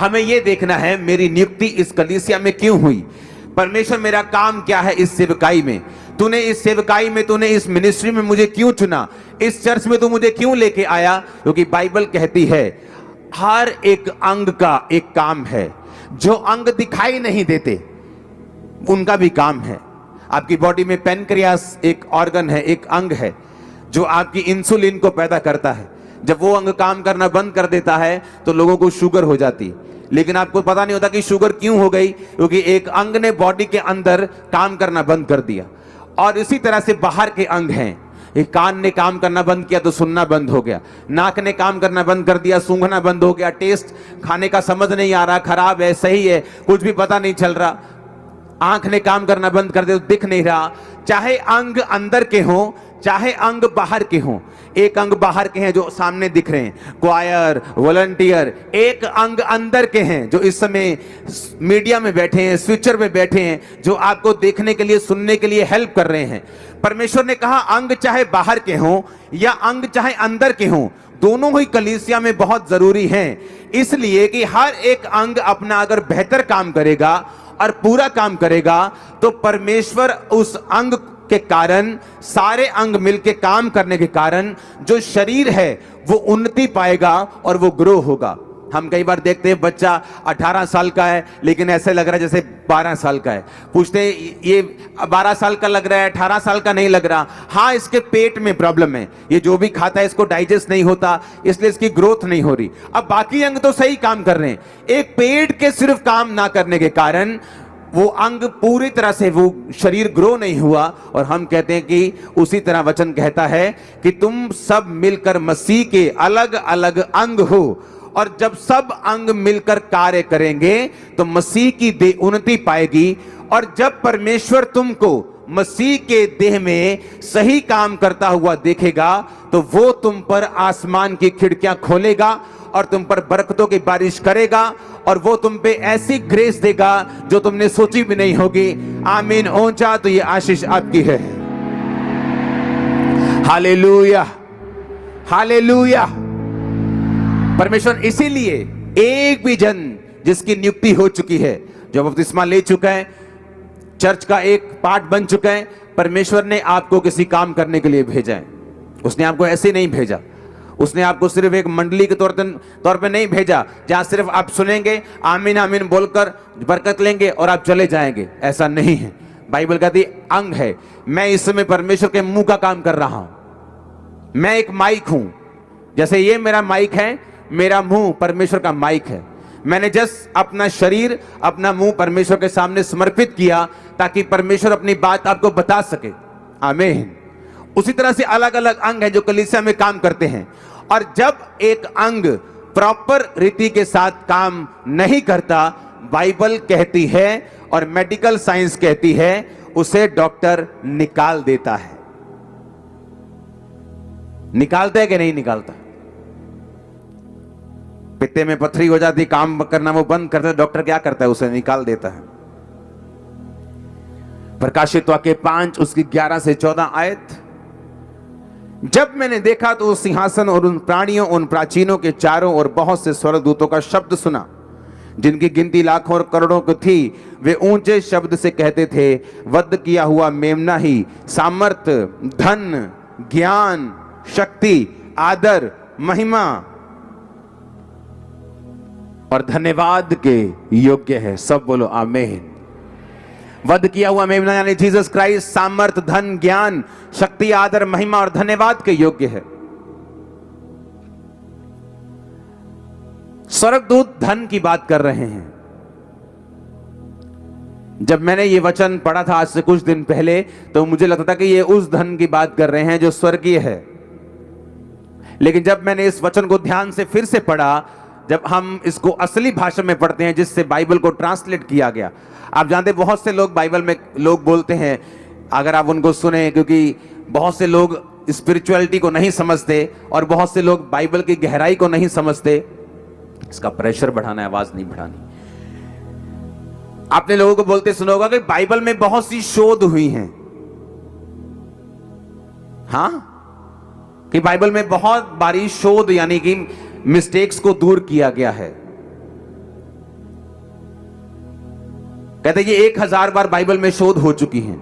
हमें यह देखना है मेरी नियुक्ति इस कलीसिया में क्यों हुई, परमेश्वर मेरा काम क्या है इस सेवकाई में, तूने इस सेवकाई में, तूने इस मिनिस्ट्री में मुझे क्यों चुना, इस चर्च में तू मुझे क्यों लेके आया। क्योंकि बाइबल कहती है हर एक अंग का एक काम है। जो अंग दिखाई नहीं देते उनका भी काम है। आपकी बॉडी में पेनक्रियास एक ऑर्गन है, एक अंग है जो आपकी इंसुलिन को पैदा करता है। जब वो अंग काम करना बंद कर देता है तो लोगों को शुगर हो जाती, लेकिन आपको पता नहीं होता कि शुगर क्यों हो गई, क्योंकि एक अंग ने बॉडी के अंदर काम करना बंद कर दिया। और इसी तरह से बाहर के अंग हैं, एक कान ने काम करना बंद किया तो सुनना बंद हो गया, नाक ने काम करना बंद कर दिया, सूंघना बंद हो गया, टेस्ट खाने का समझ नहीं आ रहा, खराब है सही है कुछ भी पता नहीं चल रहा, आंख ने काम करना बंद कर दिया तो दिख नहीं रहा। चाहे अंग अंदर के हों चाहे अंग बाहर के हों, एक अंग बाहर के हैं जो सामने दिख रहे हैं, क्वायर, वॉलंटियर, एक अंग अंदर के हैं जो इस समय मीडिया में बैठे हैं, स्विचर में बैठे हैं, जो आपको देखने के लिए, सुनने के लिए हेल्प कर रहे हैं। परमेश्वर ने कहा अंग चाहे बाहर के हों या अंग चाहे अंदर के हों, दोनों ही कलीसिया में बहुत जरूरी हैं, इसलिए कि हर एक अंग अपना अगर बेहतर काम करेगा और पूरा काम करेगा तो परमेश्वर उस अंग के कारण, सारे अंग मिलके काम करने के कारण जो शरीर है वो उन्नति पाएगा और वो ग्रो होगा। हम कई बार देखते हैं बच्चा 18 साल का है लेकिन ऐसे लग रहा है जैसे 12 साल का है, पूछते हैं ये 12 साल का लग रहा है, 18 साल का नहीं लग रहा। हाँ, इसके पेट में प्रॉब्लम है, ये जो भी खाता है इसको डाइजेस्ट नहीं होता, इसलिए इसकी ग्रोथ नहीं हो रही। अब बाकी अंग तो सही काम कर रहे हैं, एक पेट के सिर्फ काम ना करने के कारण वो अंग पूरी तरह से, वो शरीर ग्रो नहीं हुआ। और हम कहते हैं कि उसी तरह वचन कहता है कि तुम सब मिलकर मसीह के अलग अलग अंग हो, और जब सब अंग मिलकर कार्य करेंगे तो मसीह की देह उन्नति पाएगी। और जब परमेश्वर तुमको मसीह के देह में सही काम करता हुआ देखेगा तो वो तुम पर आसमान की खिड़कियां खोलेगा और तुम पर बरकतों की बारिश करेगा, और वो तुम पे ऐसी ग्रेस देगा जो तुमने सोची भी नहीं होगी। आमीन। ऊंचा तो ये आशीष आपकी है। Hallelujah, hallelujah. परमेश्वर इसीलिए एक भी जन जिसकी नियुक्ति हो चुकी है, जो बपतिस्मा ले चुका है, चर्च का एक पार्ट बन चुका है, परमेश्वर ने आपको किसी काम करने के लिए भेजा है। उसने आपको ऐसे नहीं भेजा, उसने आपको सिर्फ एक मंडली के तौर पे नहीं भेजा जहां सिर्फ आप सुनेंगे, आमीन आमीन बोलकर बरकत लेंगे और आप चले जाएंगे। ऐसा नहीं है। बाइबल कहती अंग है। मैं इस समय परमेश्वर के मुंह का काम कर रहा हूं। मैं एक माइक हूं, जैसे ये मेरा माइक है, मेरा मुंह परमेश्वर का माइक है। मैंने जस्ट अपना शरीर, अपना मुंह परमेश्वर के सामने समर्पित किया ताकि परमेश्वर अपनी बात आपको बता सके। आमीन। उसी तरह से अलग अलग अंग हैं जो कलीसिया में काम करते हैं, और जब एक अंग प्रॉपर रीति के साथ काम नहीं करता, बाइबल कहती है और मेडिकल साइंस कहती है उसे डॉक्टर निकाल देता है। निकालता है कि नहीं निकालता? पित्ते में पथरी हो जाती, काम करना वो बंद करता है, डॉक्टर क्या करता है? उसे निकाल देता है। प्रकाशित वाक्य 5 उसकी 11 से 14 आयत। जब मैंने देखा तो उस सिंहासन और उन प्राणियों, उन प्राचीनों के चारों और बहुत से स्वर्गदूतों का शब्द सुना, जिनकी गिनती लाखों और करोड़ों की थी। वे ऊंचे शब्द से कहते थे, वध किया हुआ मेमना ही सामर्थ, धन, ज्ञान, शक्ति, आदर, महिमा और धन्यवाद के योग्य है। सब बोलो आमीन। वध किया हुआ मेमना यानी जीसस क्राइस्ट सामर्थ, धन, ज्ञान, शक्ति, आदर, महिमा और धन्यवाद के योग्य है। स्वर्गदूत धन की बात कर रहे हैं। जब मैंने ये वचन पढ़ा था आज से कुछ दिन पहले, तो मुझे लगता था कि ये उस धन की बात कर रहे हैं जो स्वर्गीय है। लेकिन जब मैंने इस वचन को ध्यान से फिर से पढ़ा, जब हम इसको असली भाषा में पढ़ते हैं जिससे बाइबल को ट्रांसलेट किया गया, आप जानते बहुत से लोग बाइबल में लोग बोलते हैं, अगर आप उनको सुने, क्योंकि बहुत से लोग स्पिरिचुअलिटी को नहीं समझते और बहुत से लोग बाइबल की गहराई को नहीं समझते। इसका प्रेशर बढ़ाना है, आवाज नहीं बढ़ानी। आपने लोगों को बोलते सुना होगा कि बाइबल में बहुत सी शोध हुई हैं। हाँ, कि बाइबल में बहुत बारी शोध यानी कि मिस्टेक्स को दूर किया गया है। कहते ये 1000 बार बाइबल में शोध हो चुकी हैं।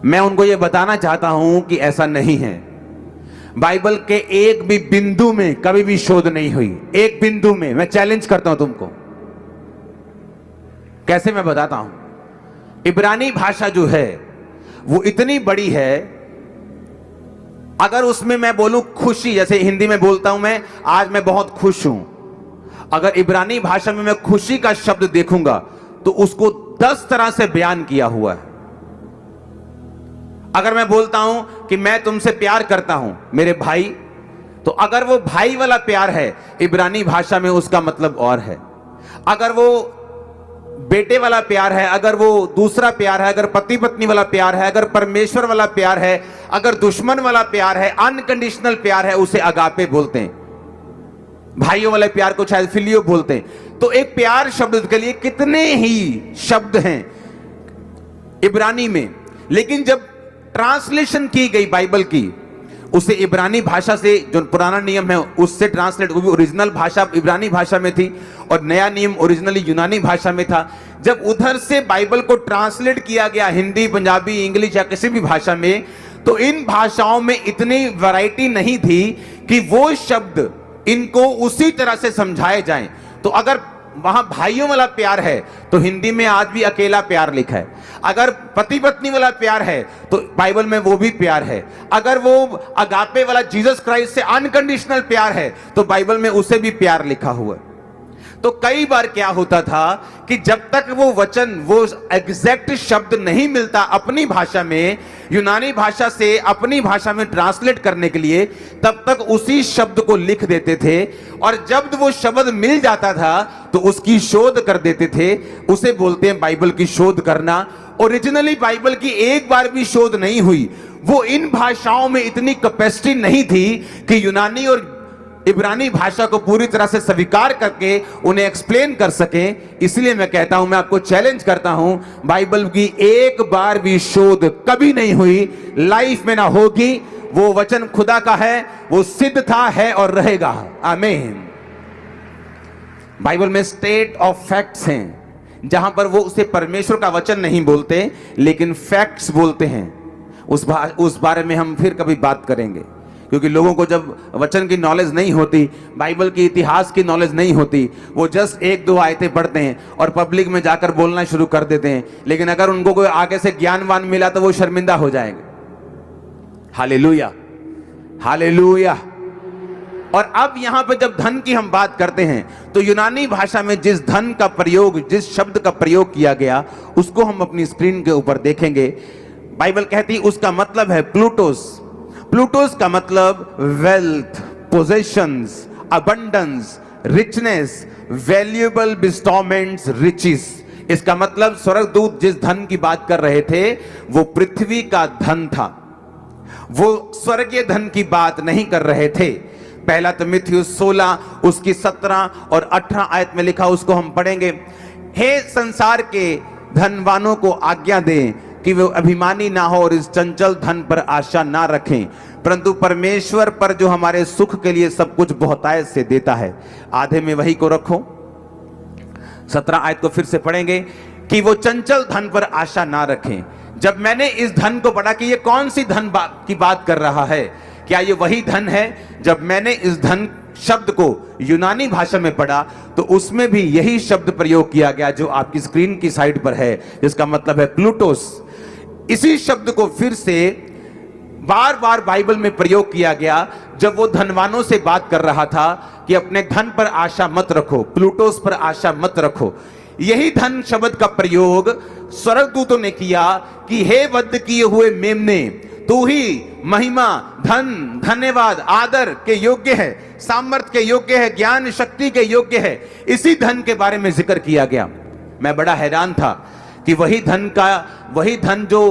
मैं उनको ये बताना चाहता हूं कि ऐसा नहीं है। बाइबल के एक भी बिंदु में कभी भी शोध नहीं हुई, एक बिंदु में। मैं चैलेंज करता हूं तुमको। कैसे मैं बताता हूं। इब्रानी भाषा जो है वो इतनी बड़ी है, अगर उसमें मैं बोलूं खुशी, जैसे हिंदी में बोलता हूं मैं आज मैं बहुत खुश हूं, अगर इब्रानी भाषा में मैं खुशी का शब्द देखूंगा तो उसको 10 तरह से बयान किया हुआ है। अगर मैं बोलता हूं कि मैं तुमसे प्यार करता हूं मेरे भाई, तो अगर वो भाई वाला प्यार है इब्रानी भाषा में उसका मतलब और है। अगर वो बेटे वाला प्यार है, अगर वो दूसरा प्यार है, अगर पति पत्नी वाला प्यार है, अगर परमेश्वर वाला प्यार है, अगर दुश्मन वाला प्यार है, अनकंडीशनल प्यार है, उसे अगापे बोलते हैं। भाइयों वाले प्यार को शायद फिलियो बोलते हैं। तो एक प्यार शब्द के लिए कितने ही शब्द हैं इब्रानी में, लेकिन जब ट्रांसलेशन की गई बाइबल की, उसे इब्रानी भाषा से, जो पुराना नियम है उससे ट्रांसलेट, वो भी ओरिजिनल भाषा इब्रानी भाषा में थी और नया नियम ओरिजिनली यूनानी भाषा में था। जब उधर से बाइबल को ट्रांसलेट किया गया हिंदी, पंजाबी, इंग्लिश या किसी भी भाषा में, तो इन भाषाओं में इतनी वैरायटी नहीं थी कि वो शब्द इनको उसी तरह से समझाए जाएं। तो अगर वहां भाइयों वाला प्यार है तो हिंदी में आज भी अकेला प्यार लिखा है। अगर पति पत्नी वाला प्यार है तो बाइबल में वो भी प्यार है। अगर वो अगापे वाला जीसस क्राइस्ट से अनकंडीशनल प्यार है तो बाइबल में उसे भी प्यार लिखा हुआ है। तो कई बार क्या होता था कि जब तक वो वचन, वो एग्जैक्ट शब्द नहीं मिलता अपनी भाषा में, यूनानी भाषा से अपनी भाषा में ट्रांसलेट करने के लिए, तब तक उसी शब्द को लिख देते थे और जब वो शब्द मिल जाता था तो उसकी शोध कर देते थे। उसे बोलते हैं बाइबल की शोध करना। ओरिजिनली बाइबल की एक बार भी शोध नहीं हुई। वो इन भाषाओं में इतनी कैपेसिटी नहीं थी कि यूनानी और इब्रानी भाषा को पूरी तरह से स्वीकार करके उन्हें एक्सप्लेन कर सके। इसलिए मैं कहता हूं, मैं आपको चैलेंज करता हूं, बाइबल की एक बार भी शोध कभी नहीं हुई, लाइफ में ना होगी। वो वचन खुदा का है, वो सिद्ध था, है और रहेगा। आमीन। बाइबल में स्टेट ऑफ फैक्ट्स हैं, जहां पर वो उसे परमेश्वर का वचन नहीं बोलते लेकिन फैक्ट्स बोलते हैं। उस बारे में हम फिर कभी बात करेंगे, क्योंकि लोगों को जब वचन की नॉलेज नहीं होती, बाइबल की इतिहास की नॉलेज नहीं होती, वो जस्ट 1-2 आयतें पढ़ते हैं और पब्लिक में जाकर बोलना शुरू कर देते हैं। लेकिन अगर उनको कोई आगे से ज्ञानवान मिला तो वो शर्मिंदा हो जाएंगे। Hallelujah, hallelujah. और अब यहां पे जब धन की हम बात करते हैं तो यूनानी भाषा में जिस धन का प्रयोग, जिस शब्द का प्रयोग किया गया, उसको हम अपनी स्क्रीन के ऊपर देखेंगे। बाइबल कहती उसका मतलब है प्लूटोस। प्लूटोस का मतलब wealth, possessions, abundance, richness, valuable bestowments, riches. इसका मतलब स्वर्गदूत जिस धन की बात कर रहे थे वो पृथ्वी का धन था, वो स्वर्गीय धन की बात नहीं कर रहे थे। पहला तिमुथियुस 16 उसकी 17 और 18 आयत में लिखा, उसको हम पढ़ेंगे। हे संसार के धनवानों को आज्ञा दें कि वे अभिमानी ना हो और इस चंचल धन पर आशा ना रखें, परंतु परमेश्वर पर जो हमारे सुख के लिए सब कुछ बहुतायत से देता है। आधे में वही को रखो। 17 आयत को फिर से पढ़ेंगे कि वो चंचल धन पर आशा ना रखें। जब मैंने इस धन को पढ़ा कि ये कौन सी धन की बात कर रहा है, क्या ये वही धन है? जब मैंने इस धन शब्द को यूनानी भाषा में पढ़ा तो उसमें भी यही शब्द प्रयोग किया गया जो आपकी स्क्रीन की साइड पर है, जिसका मतलब है प्लूटोस। इसी शब्द को फिर से बार बार बाइबल में प्रयोग किया गया जब वो धनवानों से बात कर रहा था कि अपने धन पर आशा मत रखो, प्लूटोस पर आशा मत रखो। यही धन शब्द का प्रयोग स्वर्गदूतों ने किया कि हे वध किए हुए मेमने, तू ही महिमा, धन, धन्यवाद, आदर के योग्य है, सामर्थ्य के योग्य है, ज्ञान शक्ति के योग्य है। इसी धन के बारे में जिक्र किया गया। मैं बड़ा हैरान था कि वही धन जो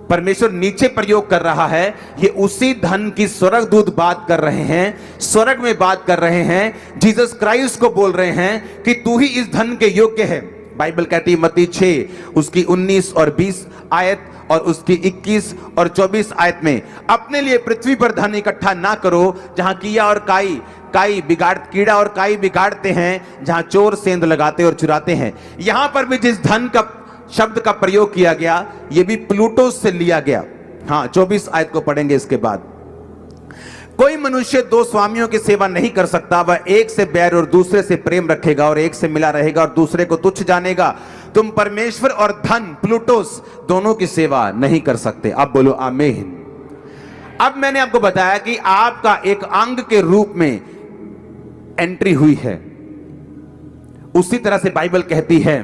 परमेश्वर नीचे प्रयोग कर रहा है, ये उसी धन की स्वर्गदूत बात कर रहे हैं, स्वर्ग में बात कर रहे हैं, जीसस क्राइस्ट को बोल रहे हैं कि तू ही इस धन के योग्य है। बाइबल कहती है मत्ती 6 उसकी 19 और 20 आयत और उसकी 21 और 24 आयत में, अपने लिए पृथ्वी पर धन इकट्ठा ना करो जहां कीड़ा और काई बिगाड़ते हैं, जहां चोर सेंध लगाते और चुराते हैं। यहां पर भी जिस धन का शब्द का प्रयोग किया गया, यह भी प्लूटो से लिया गया। हाँ, 24 आयत को पढ़ेंगे इसके बाद। कोई मनुष्य दो स्वामियों की सेवा नहीं कर सकता, वह एक से बैर और दूसरे से प्रेम रखेगा, और एक से मिला रहेगा और दूसरे को तुच्छ जानेगा। तुम परमेश्वर और धन प्लूटोस दोनों की सेवा नहीं कर सकते। अब बोलो आमीन। अब मैंने आपको बताया कि आपका एक अंग के रूप में एंट्री हुई है। उसी तरह से बाइबल कहती है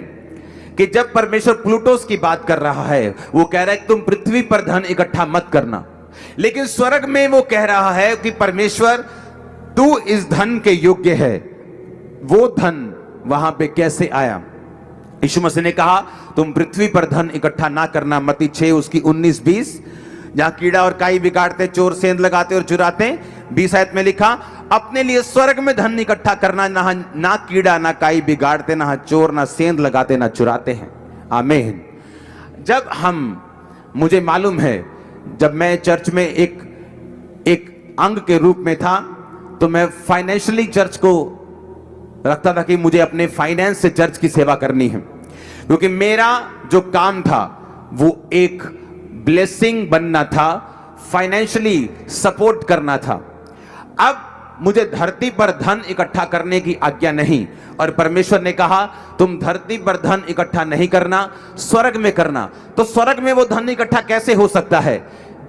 कि जब परमेश्वर प्लूटोस की बात कर रहा है, वो कह रहा है कि तुम पृथ्वी पर धन इकट्ठा मत करना, लेकिन स्वर्ग में वो कह रहा है कि परमेश्वर तू इस धन के योग्य है। वो धन वहां पे कैसे आया? यीशु मसीह ने कहा तुम पृथ्वी पर धन इकट्ठा ना करना, मत्ती 6 उसकी 19-20, जहां कीड़ा और काई बिगाड़ते, चोर सेंध लगाते और चुराते। 20 आयत में लिखा अपने लिए स्वर्ग में धन इकट्ठा करना, ना कीड़ा ना काई बिगाड़ते, ना चोर ना सेंध लगाते ना चुराते हैं। आमीन। जब मुझे मालूम है, जब मैं चर्च में एक अंग के रूप में था, तो मैं फाइनेंशियली चर्च को रखता था कि मुझे अपने फाइनेंस से चर्च की सेवा करनी है, क्योंकि मेरा जो काम था वो एक ब्लेसिंग बनना था, फाइनेंशियली सपोर्ट करना था। अब मुझे धरती पर धन इकट्ठा करने की आज्ञा नहीं, और परमेश्वर ने कहा तुम धरती पर धन इकट्ठा नहीं करना, स्वर्ग में करना। तो स्वर्ग में वो धन इकट्ठा कैसे हो सकता है?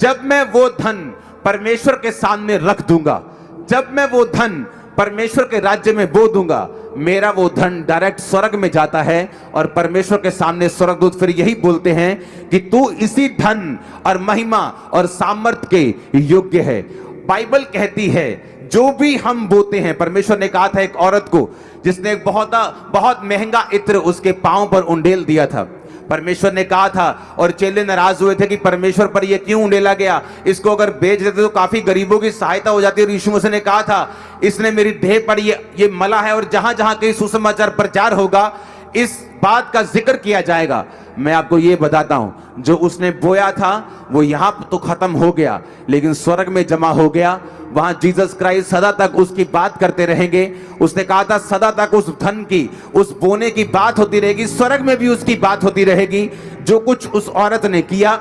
जब मैं वो धन परमेश्वर के सामने रख दूंगा, जब मैं वो धन परमेश्वर के राज्य में बो दूंगा, मेरा वो धन डायरेक्ट स्वर्ग में जाता है, और परमेश्वर के सामने स्वर्गदूत फिर यही बोलते हैं कि तू इसी धन और महिमा और सामर्थ के योग्य है। बाइबल कहती है जो भी हम बोते हैं, परमेश्वर ने कहा था एक औरत को जिसने बहुत महंगा इत्र उसके पांव पर उंडेल दिया था, परमेश्वर ने कहा था, और चेले नाराज हुए थे कि परमेश्वर पर यह क्यों उंडेला गया, इसको अगर बेच देते तो काफी गरीबों की सहायता हो जाती है। और यीशु मसीह ने कहा था इसने मेरी देह पर ये मला है, और जहां जहां कहीं सुसमाचार प्रचार होगा इस बात का जिक्र किया जाएगा। मैं आपको ये बताता हूं, जो उसने बोया था वो यहां तो खत्म हो गया, लेकिन स्वर्ग में जमा हो गया। वहां जीसस क्राइस्ट सदा तक उसकी बात करते रहेंगे। उसने कहा था सदा तक उस धन की, उस बोने की बात होती रहेगी, स्वर्ग में भी उसकी बात होती रहेगी। जो कुछ उस औरत ने किया,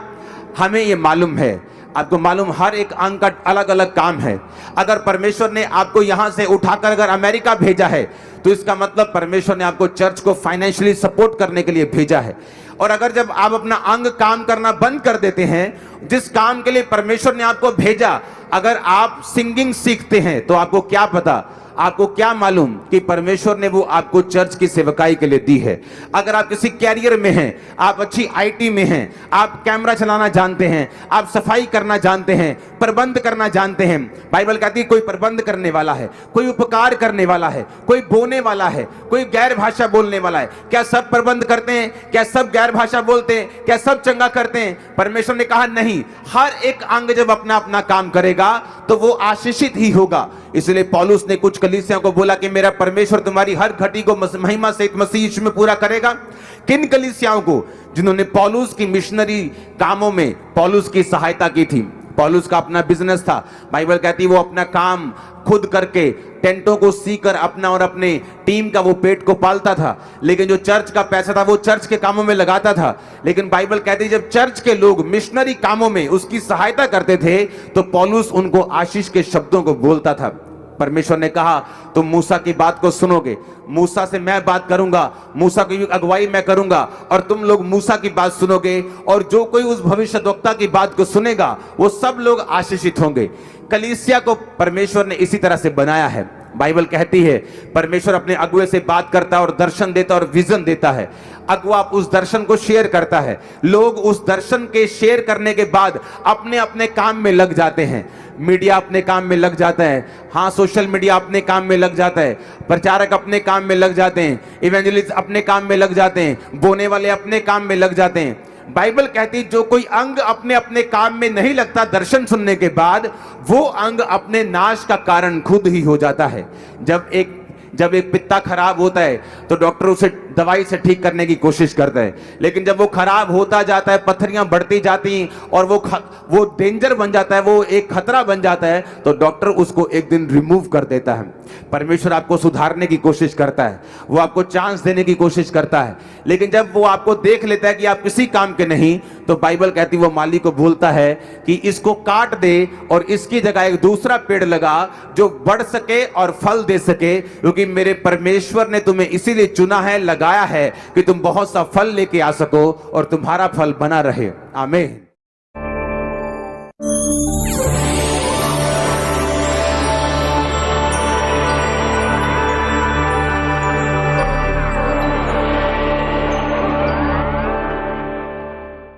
हमें ये मालूम है, आपको मालूम, हर एक अंग का अलग अलग काम है। अगर परमेश्वर ने आपको यहां से उठाकर अगर अमेरिका भेजा है, तो इसका मतलब परमेश्वर ने आपको चर्च को फाइनेंशियली सपोर्ट करने के लिए भेजा है। और अगर जब आप अपना अंग काम करना बंद कर देते हैं, जिस काम के लिए परमेश्वर ने आपको भेजा, अगर आप सिंगिंग सीखते हैं, तो आपको क्या पता, आपको क्या मालूम कि परमेश्वर ने वो आपको चर्च की सेवकाई के लिए दी है। अगर आप किसी कैरियर में हैं, आप अच्छी आईटी में हैं, आप कैमरा चलाना जानते हैं, आप सफाई करना जानते हैं, प्रबंध करना जानते हैं, बाइबल कहती है कोई प्रबंध करने वाला है, कोई उपकार करने वाला है, कोई बोने वाला है, कोई गैर भाषा बोलने वाला है। क्या सब प्रबंध करते हैं? क्या सब गैर भाषा बोलते हैं? क्या सब चंगा करते हैं? परमेश्वर ने कहा नहीं, हर एक अंग जब अपना अपना काम करेगा तो वो आशीषित ही होगा। इसलिए पौलुस ने कुछ कलीसियाओं को बोला कि मेरा परमेश्वर तुम्हारी हर घटी को महिमा सहित मसीह यीशु में पूरा करेगा। किन कलीसियाओं को? जिन्होंने पौलुस की मिशनरी कामों में पौलुस की सहायता की थी। पौलुस का अपना बिजनेस था, बाइबल कहती है वो अपना काम खुद करके टेंटों को सीकर अपना और अपने टीम का वो पेट को पालता था, लेकिन जो चर्च का पैसा था वो चर्च के कामों में लगाता था। लेकिन बाइबल कहती है जब चर्च के लोग मिशनरी कामों में उसकी सहायता करते थे, तो पौलुस उनको आशीष के शब्दों को बोलता था। परमेश्वर ने कहा तुम मूसा की बात को सुनोगे, मूसा से मैं बात करूंगा, मूसा की अगुवाई मैं करूंगा, और तुम लोग मूसा की बात सुनोगे, और जो कोई उस भविष्यद्वक्ता की बात को सुनेगा वो सब लोग आशीषित होंगे। कलीसिया को परमेश्वर ने इसी तरह से बनाया है। बाइबल कहती है परमेश्वर अपने अगुए से बात करता है और दर्शन देता है और विजन देता है। अगुआ उस दर्शन को शेयर करता है, लोग उस दर्शन के शेयर करने के बाद अपने अपने काम में लग जाते हैं। मीडिया अपने काम में लग जाता है, हाँ सोशल मीडिया अपने काम में लग जाता है, प्रचारक अपने काम में लग जाते हैं, इवेंजलिस्ट अपने काम में लग जाते हैं, बोने वाले अपने काम में लग जाते हैं। बाइबल कहती है जो कोई अंग अपने अपने काम में नहीं लगता दर्शन सुनने के बाद, वो अंग अपने नाश का कारण खुद ही हो जाता है। जब एक पित्ता खराब होता है तो डॉक्टर उसे दवाई से ठीक करने की कोशिश करता है, लेकिन जब वो खराब होता जाता है, पत्थरियां बढ़ती जाती और वो डेंजर बन जाता है, वो एक खतरा बन जाता है, तो डॉक्टर उसको एक दिन रिमूव कर देता है। परमेश्वर आपको सुधारने की कोशिश करता है, वो आपको चांस देने की कोशिश करता है, लेकिन जब वो आपको देख लेता है कि आप किसी काम के नहीं, तो बाइबल कहती है वो माली को बोलता है कि इसको काट दे और इसकी जगह एक दूसरा पेड़ लगा जो बढ़ सके और फल दे सके, क्योंकि मेरे परमेश्वर ने तुम्हें इसीलिए चुना है, लगाया है कि तुम बहुत सा फल लेके आ सको और तुम्हारा फल बना रहे। आमीन।